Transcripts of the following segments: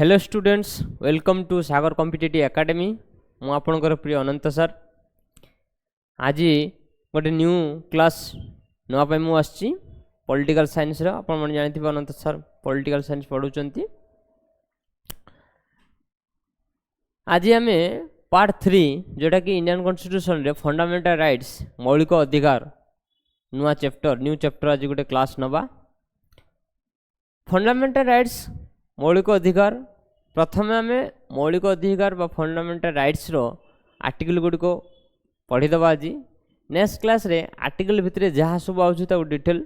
Hello students, welcome to Sagar competitive academy. मु आपणकर प्रिय अनंत सर। आज गोटे न्यू क्लास नापी मुझे पॉलिटिकल साइंस आपन जानते अनंत सर पॉलिटिकल साइंस पढ़ुंट। आज आम पार्ट 3 जोटा कि इंडियन कॉन्स्टिट्यूशन रे फंडामेंटल राइट्स मौलिक अधिकार नुआ चैप्टर न्यू चैप्टर आज गोटे क्लास नवा। फंडामेंटल राइट्स मौलिक अधिकार प्रथम आम मौलिक अधिकार बा फंडामेंटल राइट्स रो आर्टिकल गुड़िक पढ़ीदबा। आज नेक्स्ट क्लास रे आर्टिकल भितर जहाँ सब आउछि डिटेल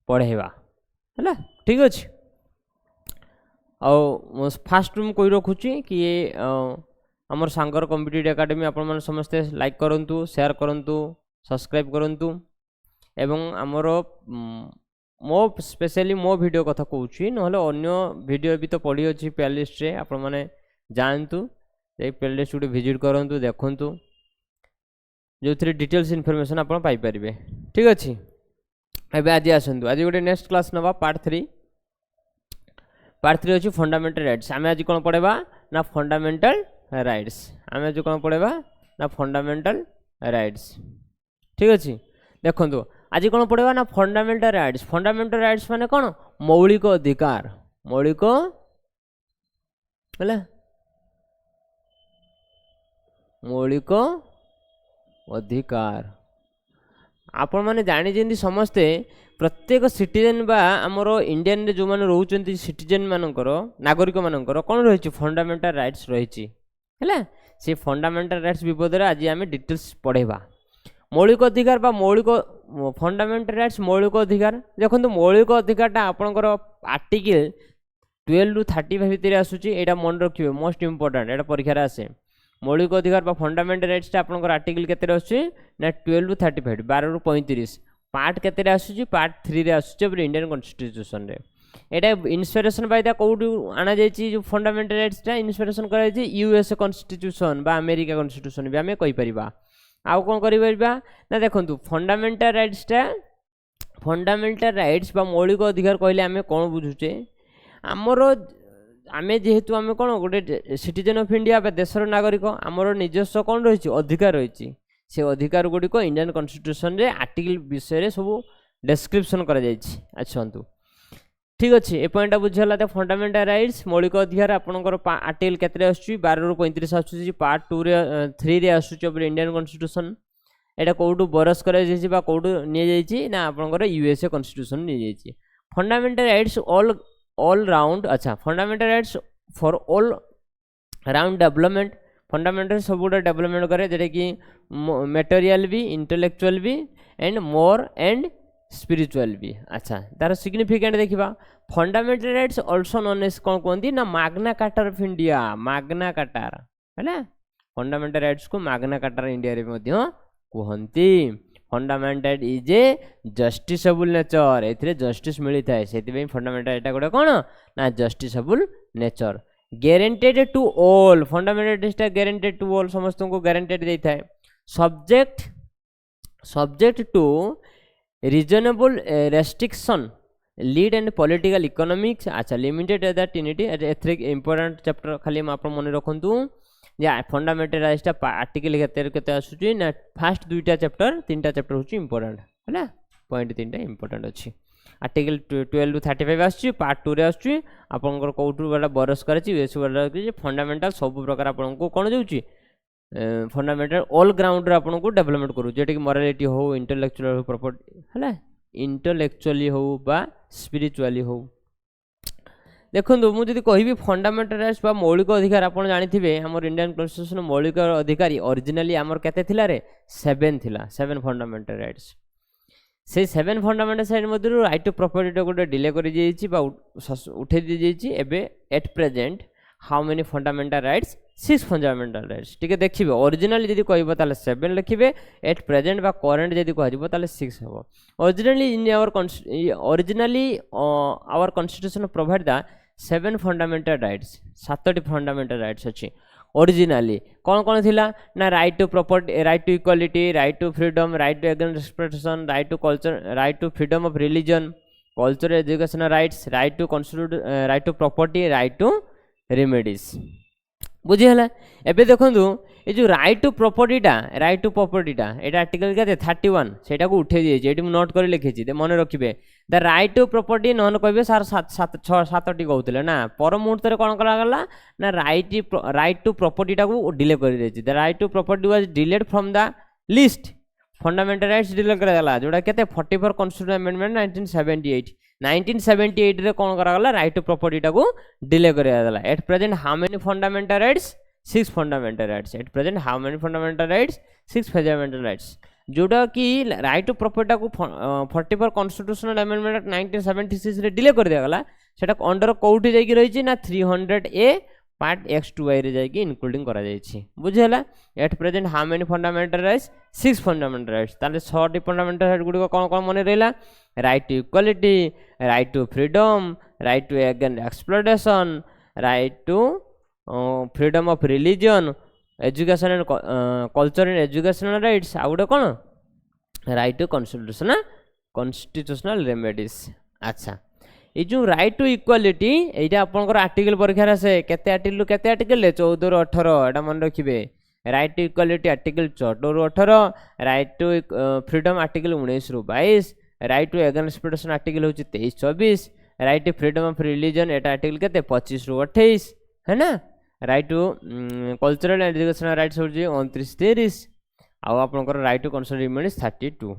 पढ़ेवा है, ठीक अच्छे। और फास्ट रूम कोई रखुची कि आमर सांगर कॉम्पिटिटिव एकेडमी आपण समस्ते लाइक करंतु, शेयर करंतु, सब्सक्राइब करंतु एवं आमर मो स्पेशली मो वीडियो कथा कहूँ ना अन्य वीडियो भी तो पड़ी अच्छी प्लेलिस्ट रे आपण मैंने जानतु प्लेलिस्ट गोटे विजिट करंतु देखंतु जो थे डिटेल्स इनफॉरमेशन आप पाई परिबे, ठीक अच्छे। एबे आज आसंतु आज गोटे नेक्स्ट क्लास नवा पार्ट 3 अच्छी फंडामेंटल राइट्स। आम आज कौन पढ़ेबा ना फंडामेंटल राइट्स। आम आज कौन पढ़ेबा ना फंडामेंटल राइट्स, ठीक अच्छे। देखो आज कौन पढ़ेबा ना फंडामेंटल राइट्स। फंडामेंटल राइट्स माने कौन? मौलिक अधिकार। मौलिक है मौलिक अधिकार आपण मैंने जानी जमी समस्ते प्रत्येक सिटीजन बा आमर इंडियन रे जो माने रोचंती सिटीजन मानकर नागरिक मानकर कौन रही फंडामेंटल राइट्स रही है। से फंडामेंटल राइट्स विपद आज आम डिटेल्स पढ़ेबा। मौलिक अधिकार बा मौलिक फंडामेंटल राइट्स मौलिक अधिकार। देखो मौलिक अधिकार आपणकर आर्टिकल 12 ରୁ 35 भितर आसूची। एटा मन रखिबे मोस्ट इंपोर्टेंट, एटा परीक्षा आसे। मौलिक अधिकार बा फंडामेंटल राइट्स आपणकर आर्टिकल केते आसूची ना 12 ରୁ 35 12 ରୁ 35। पार्ट केते आसूची? पार्ट 3 रे आसूची इंडियन कॉन्स्टिट्यूशन रे। एटा इंस्पिरेशन बाय द कोड आना जायछि जो फंडामेंटल राइट्स ता इंस्पिरेशन करा जायछि यूएस कॉन्स्टिट्यूशन बा अमेरिका कॉन्स्टिट्यूशन भी आमे कहि परिबा। आउ कौन करिबा ना देखो फंडामेंटल राइट्स बा मौलिक अधिकार कहले आमे कौन बुझुचे? आमर आमे जेहेतु आमे कौन गोटे सिटीजन ऑफ इंडिया बा देशर नागरिक आमर निजस्व कौन रही अधिकार रही। से अधिकार गुड़िक इंडियन कॉन्स्टिट्यूशन रे आर्टिकल विषय रे सब डिस्क्रिप्शन करा जायछि। अच्छु ठीक अच्छे। ए पॉइंट बुझीगला। तो फंडामेंटल राइट्स मौलिक अधिकार आपंकर आर्टिकल केते आसूची 12 ରୁ 35 आसूची। पार्ट 2 रे 3 रे आसूची इंडियन कॉन्स्टिट्यूशन। एटा कोडू बरस करा जायछि बा कोडू निया जायछि ना आपंकर यूएसए कॉन्स्टिट्यूशन निया जायछि। Fundamental rights all round. अच्छा, fundamental rights for all round development. Fundamental सब गुड़ा डेवलपमेंट करे जेटा कि मटेरियल भी, इंटेलेक्चुअल भी एंड मोर एंड स्पिरिचुअल भी। अच्छा, तार सिग्निफिकेंट देखिबा। Fundamental rights also known as कौन कहती ना magna carta of India. Magna carta है फंडामेंटल राइट्स को मैग्ना कार्टा इंडिया रे मध्य कहती। Fundamental is a justiciable nature. एथिरे जस्टिस मिलता है से फंडामेंटल एटा गोटे कौन ना justiciable nature. Guaranteed to all. Fundamental rights guaranteed to all, समस्त को गारंटेड देता है। Subject to reasonable restriction lead and political economics. अच्छा, limited that unity. एथरे important chapter खाली आप मन रखु जे फंडामेंटल राइट्स आर्टिकल केते आसूची ना फास्ट 2टा चैप्टर 3टा चैप्टर होची इंपोर्टेंट है। पॉइंट 3टा इंपोर्टेंट अच्छी। आर्टिकल 12 ରୁ 35 आसूची। पार्ट 2 रे आसूची आपनकर कोठू वाला बरस कराची यूएस वाला कि फंडामेंटल सब प्रकार आपनको कोन जाउची फंडामेंटल ऑल ग्राउंड रे आपनको डेवलपमेंट करू जेटा कि मोरालिटी हो, इंटेलेक्चुअल हो, प्रॉपर्टी है, इंटेलेक्चुअली हो बा स्पिरिचुअली हो। देखो मुझे कहि फंडामेंटल राइट्स बा मौलिक अधिकार आप जानी आम इंडियन कॉन्स्टिट्यूशन मौलिक अधिकारी ओरिजिनली आमर केते थिला रे 7 थिला। 7 फंडामेंटल राइट्स। से 7 फंडामेंटल राइट मध्य राइट टू प्रॉपर्टी गोटे डिले कर उठे दी जाइए। एबे at present how many fundamental rights? 6 fundamental rights. ठीक है, देखिए ओरिजिनली जब कह 7 लिखे। एट प्रेजेंट बा करेंट जब कह 6 हम। Originally in our constitution provide the 7 fundamental rights. 7टी फंडामेंटल राइट्स अच्छी। ओरिजिनली कौन कौन थिला ना right to property, right to equality, right to freedom, right to against expression, right to culture, right to freedom of religion, culture educational rights, right to property, right to remedies बुझीगला। एबे देखंतु ए जो right to प्रॉपर्टीटा Etah article के 31 सेटा को उठे दिए eighty note कर लिखी मन रखिए द राइट टू प्रॉपर्टी नन कहे सार 7टी कहते ना पर मुहूर्त कौन करागला ना राइट टू प्रॉपर्टीटा को डिले कर the right to property was deleted from the list fundamental rights delete करागला जोटा केते 44 कॉन्स्टिट्यूशन अमेंडमेंट 1978 रे कौन करागला राइट टू प्रॉपर्टीटा को डिले करागला। At present how many fundamental rights 6 fundamental rights. At present how many fundamental rights 6 fundamental rights जोटा कि राइट टू प्रॉपर्टी को 44 कॉन्स्टिट्यूशनल अमेंडमेंट 1976 रे डिले कर दिया गला सेटा अंडर कोउठी जाई रही ना 300A पार्ट X2Y रे जाई इंक्लूडिंग करा जाई बुझिला। At present how many fundamental rights 6 fundamental rights ताले 6टी फंडामेंटल राइट गुडी कोन कोन मन रहला right to equality right to freedom right to against exploitation right to freedom of religion education and culture and educational rights आ गोटे कौन राइट टू कॉन्स्टिट्यूशनल रेमेडीज। अच्छा ये जो राइट टू इक्वालिटी यहाँ आपंकर आर्टिकल परीक्षा आसे केते आर्टिकल केते आर्टिकल 14 ରୁ 18 एटा मन रखिए राइट टू इक्वालिटी आर्टिकल 14 ରୁ 18 राइट टू फ्रीडम आर्टिकल 19 ରୁ 22 right to against exploitation article हूँ 23-24 right to freedom of religion एटा आर्टिकल केते 25 ରୁ 28 है ना right to cultural and educational rights हूँ 29-30 आउ आपंकर राइट टू कॉन्स्टिट्यूशनल रिमेडीज 32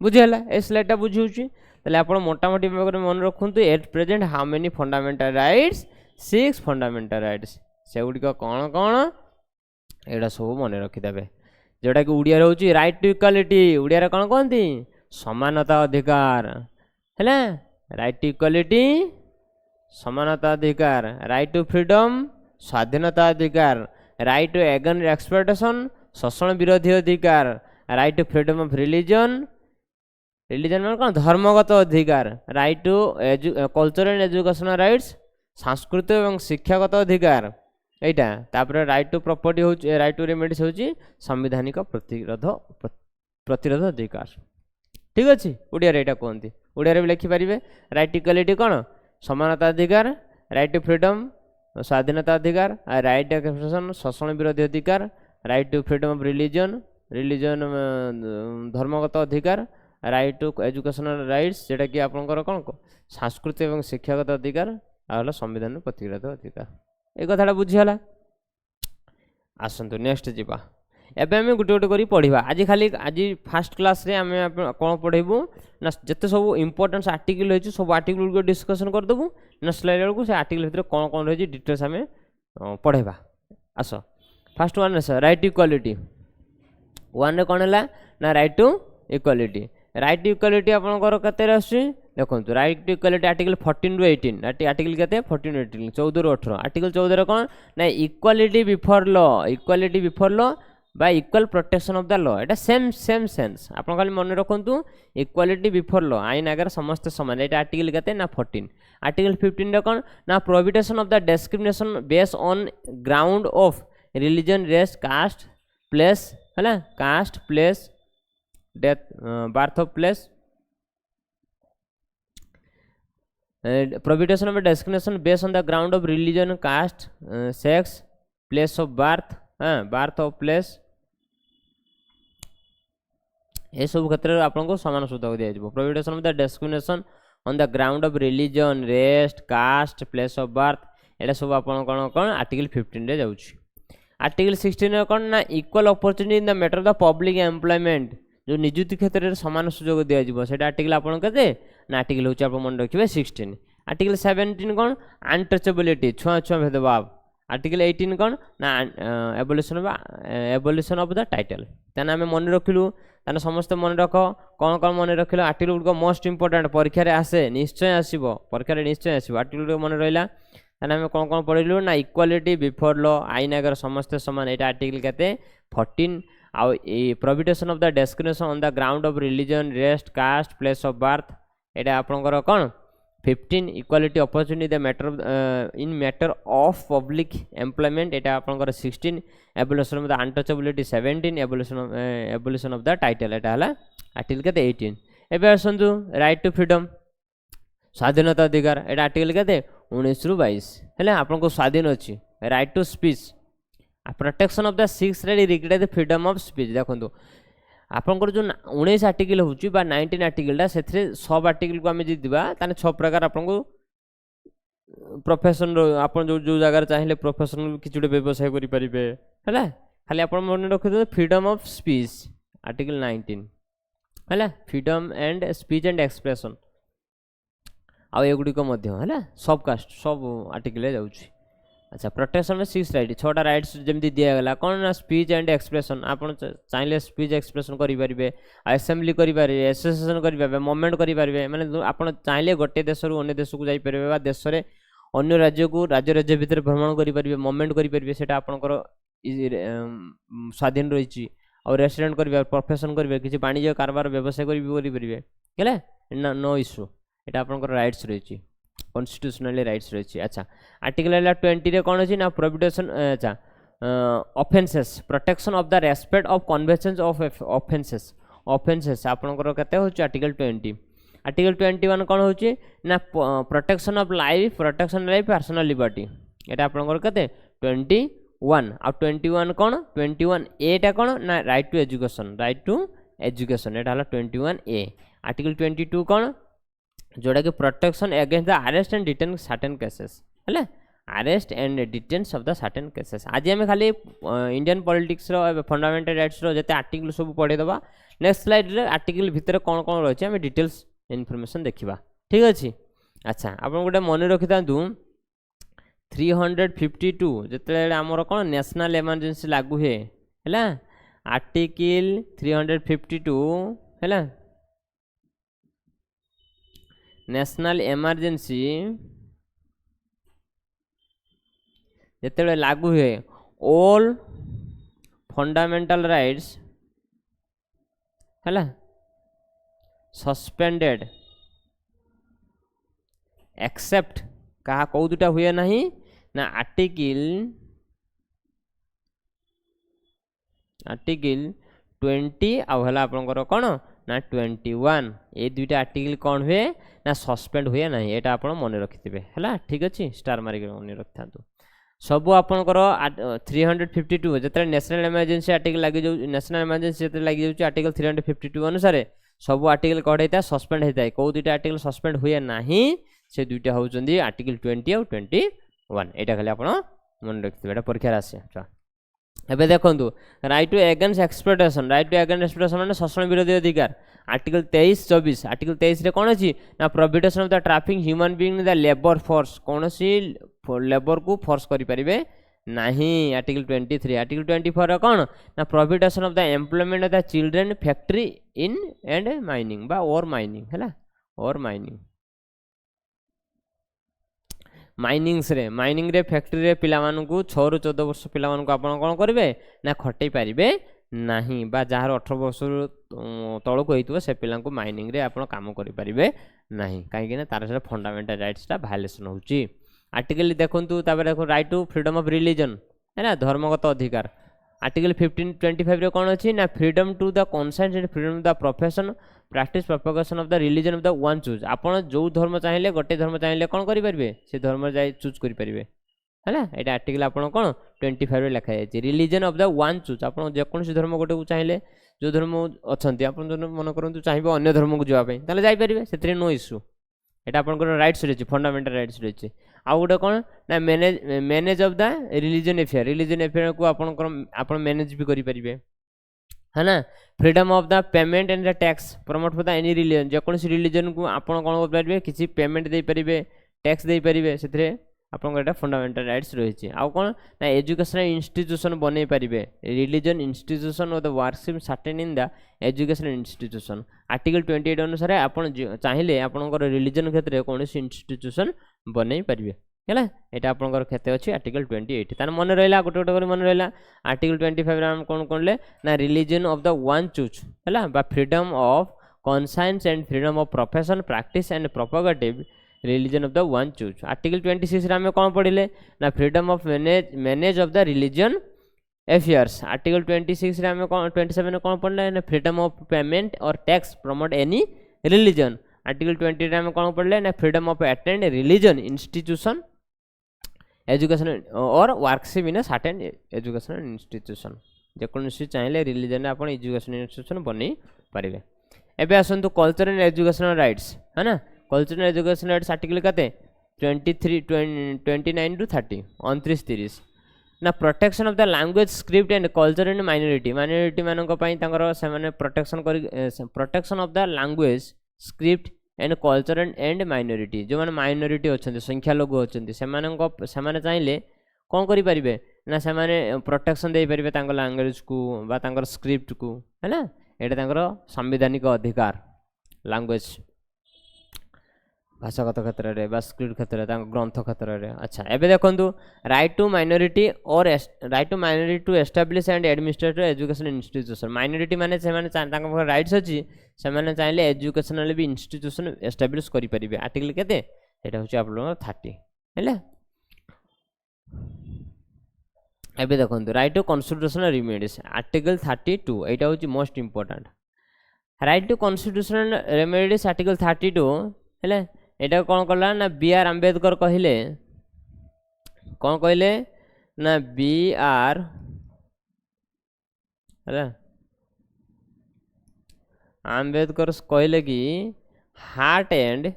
बुझीगला। ए स्लाइडटा बुझी ताले आपण मोटामोटी मन रखुंतु at present how many fundamental rights 6 fundamental rights से गुडी कौन कौन एटा सब मन रखिदेवे जोटा कि उड़िया रोची राइट टू इक्वालिटी उड़िया कौन कहती समानता अधिकार है राइट टू इक्वालिटी समानता अधिकार राइट टू फ्रीडम स्वाधीनता अधिकार राइट टू अगेंस्ट एक्सप्लॉयटेशन शोषण विरोधी अधिकार right to freedom of religion मान कौन धर्मगत अधिकार right to culture and educational rights सांस्कृतिक और शिक्षागत अधिकार एटा तापर राइट टू प्रॉपर्टी हो राइट टू रेमेडीज हो संवैधानिक प्रतिरोध अधिकार ठीक अच्छे ओडिया रे कहते ओडिया भी लिखिपारे राइट टू इक्वालिटी कौन समानता अधिकार राइट टू फ्रीडम स्वाधीनता अधिकार राइट टू एक्सप्रेशन शोषण विरोधी अधिकार right to freedom of religion धर्मगत अधिकार राइट टू एजुकेशनल राइट्स जेटा कि आपंकर कौन सांस्कृतिक और शिक्षागत अधिकार आला संविधान प्रतिरोध अधिकार ये कथाटा बुझीगला। आसतु नेक्स्ट जीवा एबे आम गोटे गोटे करी पढ़ा आज खाली आज फास्ट क्लास रे आम कौन पढ़ेबू ना जिते सब इंपोर्टेंस आर्टिकल रही सब आर्टिकल गुड डिस्कसन करदेबू नेक्स्ट स्लाइड बेलू से आर्टिकल भितर कौन कौन रही डिटेल्स आम पढ़ेबा। आस first one right to equality one कौन है ना right to equality right to equality आपंकर के देखो राइट टू इक्वालिटी आर्टिकल 14 ରୁ 18 आर्टिकल के 14 ରୁ 18 14 ରୁ 18 आर्टिकल 14 कौन ना इक्वालिटी बिफोर लॉ बा equal protection of the law Etah same sense आप खाली मन रखु इक्वालिटी बिफोर लॉ आईन आगे समस्त समान ये आर्टिकल के ना 14 आर्टिकल 15 रे कौन ना prohibition of the discrimination based on ground of religion race caste place है caste place death birth of place prohibition of discrimination based on the ground of religion caste sex place of birth of place ये सब क्षेत्र में आपको समान सुविधा दिया जाए। Prohibition of the discrimination on the ground of religion race caste place of birth एटा सब आप कौन आर्टिकल 15 रे जाउछि। आर्टिकल 16 रे कौन ना equal opportunity in the matter of the public employment जो निजुक्ति क्षेत्र में सामान सुजोग दि जाए आर्टिकल आपन के ना आर्टिकल हूँ आप मन रखिए 16 आर्टिकल 17 कौन अनटचेबिलिटी छुआ भेदभाव आर्टिकल 18 कौन ना एबोलिशन ऑफ द टाइटल तेना आम मन रखिलु ताने समस्त मन रख कौन कौन मन रखिल आर्टिकल गुड़क मोस्ट इंपोर्टेंट परीक्षा आसे निश्चय आसो परीक्षा निश्चय आसो आर्टिकल मन रहा ताने आम कौन कौन पढ़लु ना इक्वालिटी बिफोर लॉ आईन आगर समस्ते समान यहाँ आर्टिकल के 14 आउ prohibition of the discrimination on the ground of religion race caste place of birth एटा आपनकर कौन 15 equality opportunity the matter in matter of public employment एटा आपनकर 16 abolition of the untouchability 17 abolition of the title एटा हला article के 18 एबे आसंतु right to freedom स्वाधीनता अधिकार एटा आर्टिकल के 19 ରୁ 22 है आपको स्वाधीन अच्छी right to speech protection of the 6 regarding the freedom of speech देखो आपंकर जो 19 आर्टिकल हूँ 19 आर्टिकलटा से सब आर्टिकल को आम जीवा ताने 6 प्रकार आपको प्रोफेशन आप जो जगार चाहिए प्रोफेशनल किसी गोटे व्यवसाय करेंगे है खाली आप मन रखिए फ्रीडम ऑफ स्पीच आर्टिकल 19 है freedom and speech and expression आउ एगुड़िक है सब कास्ट सब आर्टिकल जाऊँगी अच्छा प्रोटेक्शन में 6 राइट 6टा राइट्स जमी दिगला कौन ना स्पीच एंड एक्सप्रेशन आप चाहिए स्पीच एक्सप्रेशन करेंगे असेंबली करेंगे एसोसिएशन करेंगे मूवमेंट करेंगे माने आप चाहिए गोटे देश रू अन्य देश को जापर देश में अन्य राज्य को राज्य भितर भ्रमण करेंगे मूवमेंट करेंगे से आपंकर स्वाधीन रही और रेसिडेंट करेंगे प्रोफेशन करेंगे किसी वाणिज्य कारबार व्यवसाय करेंगे नो इश्यू यहाँ आपंकर राइट्स रही कॉन्स्टिट्यूशनली राइट्स रही अच्छा आर्टिकल 20 रे कौन अच्छी ना प्रोहिबिशन अच्छा offences protection of the respect of conventions of offences आपंकर केते होची आर्टिकल 20 आर्टिकल 21 कौन होची ना protection of life personal liberty एटा आपंकर केते 21 आ 21 कौन 21 एटा कौन ना राइट टू एजुकेशन एटा हला 21 ए आर्टिकल 22 कौन जोड़ा कि protection against the arrest and detain certain cases है arrest and detains of the certain cases आज आम खाली इंडियन पॉलिटिक्स रो फंडामेंटल राइट्स रो जते आर्टिकल सब पढ़े दबा नेक्स्ट स्लाइड रे आर्टिकल भितर कौन कौन रही है डिटेल्स इनफॉरमेशन देखा ठीक अच्छे अच्छा आप गोटे मन रखी था 352 जिते आमर कौन नेशनल इमरजेंसी लागू हुए है आर्टिकल 352 है नेशनल इमरजेंसी जिते लागू हुए ऑल फंडामेंटल राइट्स है सस्पेंडेड एक्सेप्ट कहा कौ दुटा हुए नहीं ना आर्टिकल 20 आउ है आपंकर कौन ना 21 ये दुईटा आर्टिकल कौन हुए ना सस्पेंड हुए ना यहाँ आप मन रखिथे है ठीक अच्छे स्टार मारिक मन रखि था सबू आपंकर 352 जो नेशनल इमरजेंसी आर्टिकल लगे जो नेशनल इमरजेंसी जो लगे जाऊँगी आर्टिकल 352 अनुसार सब आर्टिकल कौन होता है सस्पेंड होता है कौ दुईटा आर्टिकल सस्पेंड हुए ना से दुईटा होती आर्टिकल 20 और 21 यहाँ खाली आप मन रखिथे परीक्षा आसे एबे देखो राइट टू अगेंस्ट एक्सप्लॉयटेशन मैंने शोषण विरोधी अधिकार आर्टिकल 23-24 आर्टिकल 23 रे कौन अच्छी ना prohibition of the trafficking human being the labour force कौन सी लेबर को फोर्स करें नहीं आर्टिकल 23 आर्टिकल 24 रे कौन ना prohibition of the employment of the children factory in and mining बा और माइनिंग है और माइनिंग रे फैक्ट्री रे पिला मानकु 6 ରୁ 14 वर्ष पिला मानकु आपण कोन करबे ना खटै पारिबे नहीं बा जार 18 वर्ष तलक होइतबो से पिला को माइनिंग रे आपण काम करि पारिबे नहीं कहीं तार से फंडामेंटल राइट्स टा वायलेशन होची आर्टिकल देखंतु तापर देखो right to freedom of religion है ना धर्मगत अधिकार आर्टिकल 15-25 रे कौन अच्छी ना freedom to the conscience and freedom the profession practice propagation of the religion of the one choose आपन जो धर्म चाहिए गोटे धर्म चाहिए कौन करेंगे से धर्म जाए चूज करेंगे है ना ये आर्टिकल आप कौन 25 रे लिखा जाए religion of the one choose आप जेकोसी धर्म गोटे को चाहिए जो धर्म अच्छा आप मन करूँ चाहिए अन्य धर्म को जावाई जापर से नो इश्यू यहाँ आप राइट्स रही फंडामेंटल राइट्स रही आउ गोटे कौन ना manage of the religion affair को आप मैनेज भी करेंगे है ना freedom of the payment and the tax promote for the any religion जेकोसी रिलीजन को आप कौन करेंगे किसी पेमेंट दे पारे टैक्स दे पारे से आपंकर फंडामेंटल राइट्स रही आउ कौन ना एजुकेशनल इंस्टीट्यूशन बन पारे रिलीजन इंस्टीट्यूशन और the worship certain in the educational institution article 28 अनुसार आप चाहिए आपंकर रिलीजन क्षेत्र में कौन इंस्टीट्यूशन बन पारे है यहाँ आपंकर क्षेत्र अच्छी आर्टिकल 28 तार मन रहा गोटे गोटे मन रहा आर्टिकल 25 आम कौन कहले ना religion of the one choose है freedom of conscience and freedom of profession practice and propagative religion of the one choose article 26 आम कौन पढ़ले ना freedom of manage of the religion affairs article 26 आम 27 कौन पढ़ले ना फ्रीडम ऑफ पेमेंट और tax promote any religion article 20 आम कौन पढ़ले ना freedom of attend religion institution education और worship in certain education institution जेकोसी चाहिए रिलीजन आप एजुकेशन इंस्टीट्यूशन बन पारे। एबे आसतु कल्चर एंड एजुकेशनल राइट्स है ना culture and education rights article कते 29 to 30 29-30 ना protection of the language script and culture and minority मानक से protection protection of the language script and culture and minority जो मैंने माइनॉरिटी अच्छा संख्यालघु अच्छा से चाहिए कौन करें ना से प्रोटेक्शन दे पारे लैंग्वेज को बा स्क्रिप्ट को है ना यहाँ संवैधानिक अधिकार लैंग्वेज भाषागत क्षेत्र में स्क्रिप्ट क्षेत्र में ग्रंथ क्षेत्र में। अच्छा एबे देखो राइट टू माइनॉरिटी और right to minority to establish and administrate education institution minority माने से राइट्स अच्छी से चाहिए एजुकेशनल भी इंस्टीट्यूशन एस्टाब्लिश करें आर्टिकल केते सेटा होची आप लोग 30 है। एबे देखो right to constitutional remedies article 32 यहाँ हूँ most important right to constitutional remedies article 32 है यहाँ कौन कला ना बी आर आम्बेडकर कहले कौन कहले ना बी आर आम्बेडकर कहले कि heart and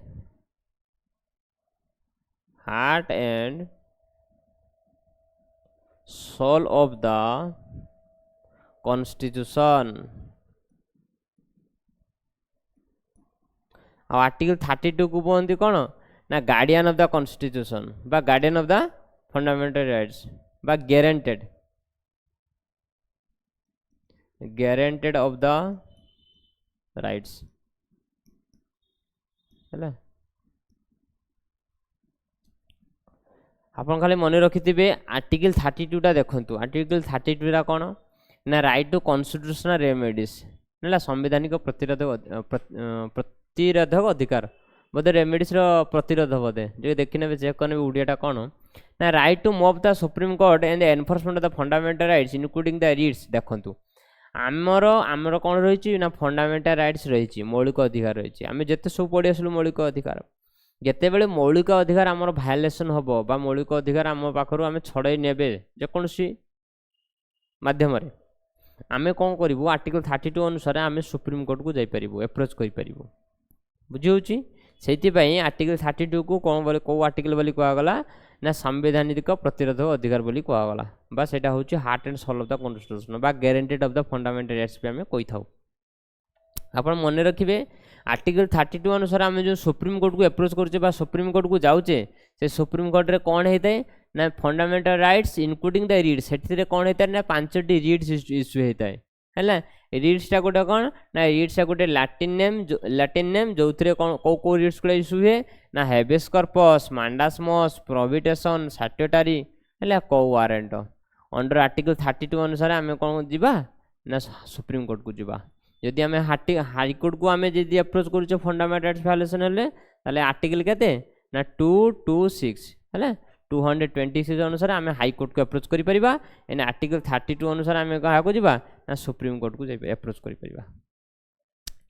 soul of the constitution article 32 को कहते कौन ना गार्डियन ऑफ द कॉन्स्टिट्यूशन बा guardian of the fundamental rights बा गारंटेड ऑफ द राइट्स है आपन खाली मन रखिथे आर्टिकल 32 टा देखंतु आर्टिकल 32 रा कौन ना राइट टू कॉन्स्टिट्यूशनल रेमेडीज ना संवैधानिक प्रतिरोधक अधिकार बोधे रेमेडीज प्रतिरोध बोधे जो देखने चेक करने ओडियाटा कौन ना right to move the supreme court and enforcement of the fundamental rights including the writs देखंतु आमर कौन रही ना फंडामेंटल राइट्स रही मौलिक अधिकार रही आम जिते सब पढ़ी आसलु मौलिक अधिकार जितेबले मौलिक अधिकार आमर भायोलेसन हम बा मौलिक अधिकार आम पाखर आम छड़े ने जेकोसी मध्यम आम कौन करूँ आर्टिकल 32 अनुसार आम सुप्रीम कोर्ट को जापर एप्रोच कर बुझी से आर्टिकल 32 को कौन बोले कौ आर्टिकल बोली कहगला ना संवैधानिक प्रतिरोध अधिकार बोली कहगला बा सेटा होची heart and soul of the constitution बा guaranteed of the fundamental rights पे आम कही था। आप मन रखिए आर्टिकल 32 अनुसार आम जो सुप्रीम कोर्ट को एप्रोच करुचे सुप्रीम कोर्ट को जाऊे से सुप्रीम कोर्ट रे कौन होता है ना fundamental rights including the writs से कौन होता है ना 5टी रिट्स इश्यू होता है रिट्सटा गोटे कौन ना रिट्सटा गोटे लाटिन नेम जो थे कौन कौ रिट्स गुड़ा इश्यू हुए ना हेबियस कॉर्पस मांडासमस प्रोविटेशन स्टैट्यूटरी है कौ वारंट अंडर आर्टिकल 32 अनुसार आम कौन जीवा ना सुप्रीम कोर्ट को जीवा जदि आम हाईकोर्ट को आम जी एप्रोच करुचे फंडामेंटल राइट्स वायोलेसन हेल्ले आर्टिकल केते ना 226 है 226 अनुसार आम हाईकोर्ट को एप्रोच कर पारिबा एंड आर्टिकल 32 अनुसार आम क्या को जीवा ना सुप्रीम कोर्ट को एप्रोच कर पारिबा।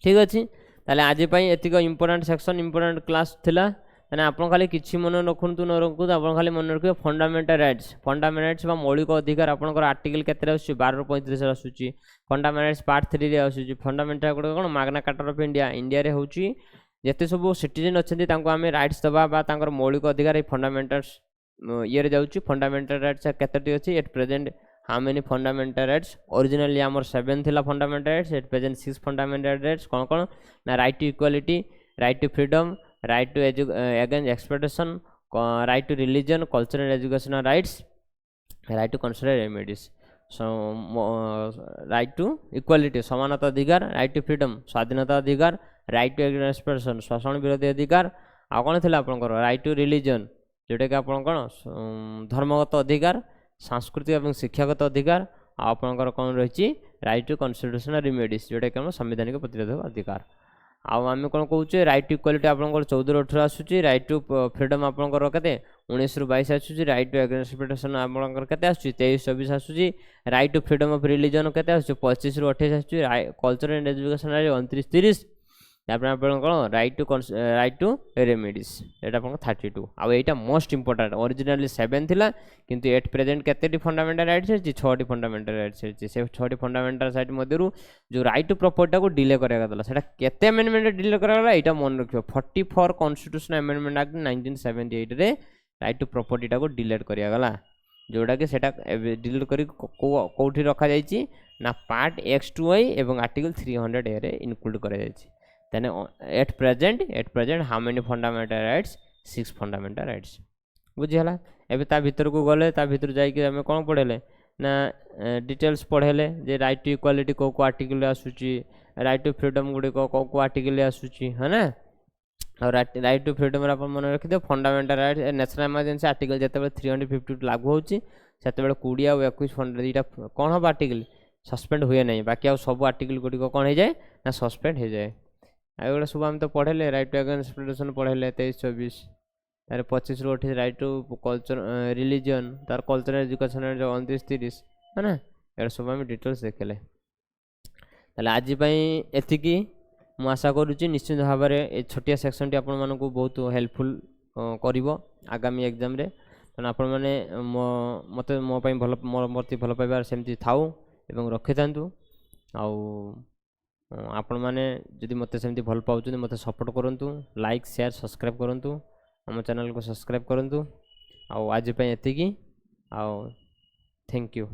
ठीक अच्छे ताले आज एतिक इंपोर्टेंट सेक्शन इंपोर्टेंट क्लास थिला ताने आपन खाली किछि मन रखुंतु न रखुंतु आपन खाली मन रखियो फंडामेंटल राइट्स बा मौलिक अधिकार आपनकर आर्टिकल केते आसुची 12/35 आसुची फंडामेंटल राइट्स पार्ट 3 रे आसुची fundamental good cone Magna carta of India रे होची जेते सब सिटीजन अछंती तांको आमे राइट्स दबा बा तांकर मौलिक अधिकार फंडामेंटल्स ये जाऊँगी फंडामेंटल राइट्स केतोटी अच्छी at present how many fundamental rights originally आमर 7 थिला fundamental rights at present 6 fundamental rights कौन कौन ना right to equality right to freedom right to against exploitation right to religion culture and educational rights right to consider remedies right to equality समानता अधिकार right to freedom स्वाधीनता अधिकार right to expression शोषण विरोधी अधिकार आ कौन थी आप राइट टू रिलीजन जोटा कि आप कौन धर्मगत अधिकार सांस्कृतिक और शिक्षागत अधिकार आपंकर कौन रही राइट टू कन्स्टिट्यूशनल रेमेडीज जोटा कि हम संवैधानिक प्रतिरोधक अधिकार आम कौन कहे राइट टू इक्वालिटी आप 14-18 आसूँ राइट टू फ्रीडम आपंकर के 19-22 आसूँ राइट टू एक्सप्लॉयटेशन आपंकर के 23-24 आसूँ right to freedom of religion के 25-28 आसूँ कल्चर एंड एजुकेशन 29-30 तापर आपण कोन राइट टू रेमेडीज एटा आपण 32 आ एटा मोस्ट इंपोर्टेंट ओरिजिनली 7 थिला किंतु एट प्रेजेंट केतेटी फंडामेंटल राइट्स अछि 6टी फंडामेंटल राइट्स अछि से 6टी फंडामेंटल राइट मध्यरु जो राइट टू प्रॉपर्टी को डिले करेगा दला सेटा केते अमेंडमेंट डिले करेगा एटा मन रखियो 44 कॉन्स्टिट्यूशनल अमेंडमेंट एक्ट 1978 रे राइट टू प्रॉपर्टी को डिलीट करिया गला जोड़ा कि सेटा डिलीट करी कोठी रखा जायछि ना पार्ट x2i एवं आर्टिकल 300 ए रे इनक्लूड करा जायछि then at present how many fundamental rights 6 fundamental rights बुझिहला एबे ता भीतर को गले ता भीतर जाई कि हमें कोन पढेले ना डिटेल्स पढेले जे राइट टू इक्वालिटी को आर्टिकल आसुची राइट टू फ्रीडम गुडी को आर्टिकल आसुची है ना और राइट टू फ्रीडम रा अपन मन रखि दे fundamental rights national emergency article जते 352 लागू होची सेते बेले 20 और 21 फंड दीटा कोन हो आर्टिकल सस्पेंड हुए नहीं बाकी आ सब आर्टिकल गुडी को कोन हो जाए ना सस्पेंड हो जाए एगुड़ा सब आम तो पढ़ेले राइट टू अगेंस्ट एक्सप्लोइटेशन पढ़ेले 23-24 तार 25 ରୁ 28 राइट टू कल्चर रिलीजन तार कल्चरल एजुकेशन 29-30 है ना एड़ा सब आम डिटेल्स देखले ताले आज एतिकी मु आशा करूची निश्चित भाव में ए छोटिया सेक्शन टी आपण मानकू बहुत हेल्पफुल करिवो आगामी एग्जाम रे तन आपण माने मते मो पई भल मोरती भल पाइबार सेमती थाउ एवं रखि थांतु आउ आपण माने जदि मते सेमती भल पाउछु मते सपोर्ट करंतु लाइक शेयर सब्सक्राइब करंतु हम चैनल को सब्सक्राइब करंतु आउ आज पई एतिकी आउ थैंक यू।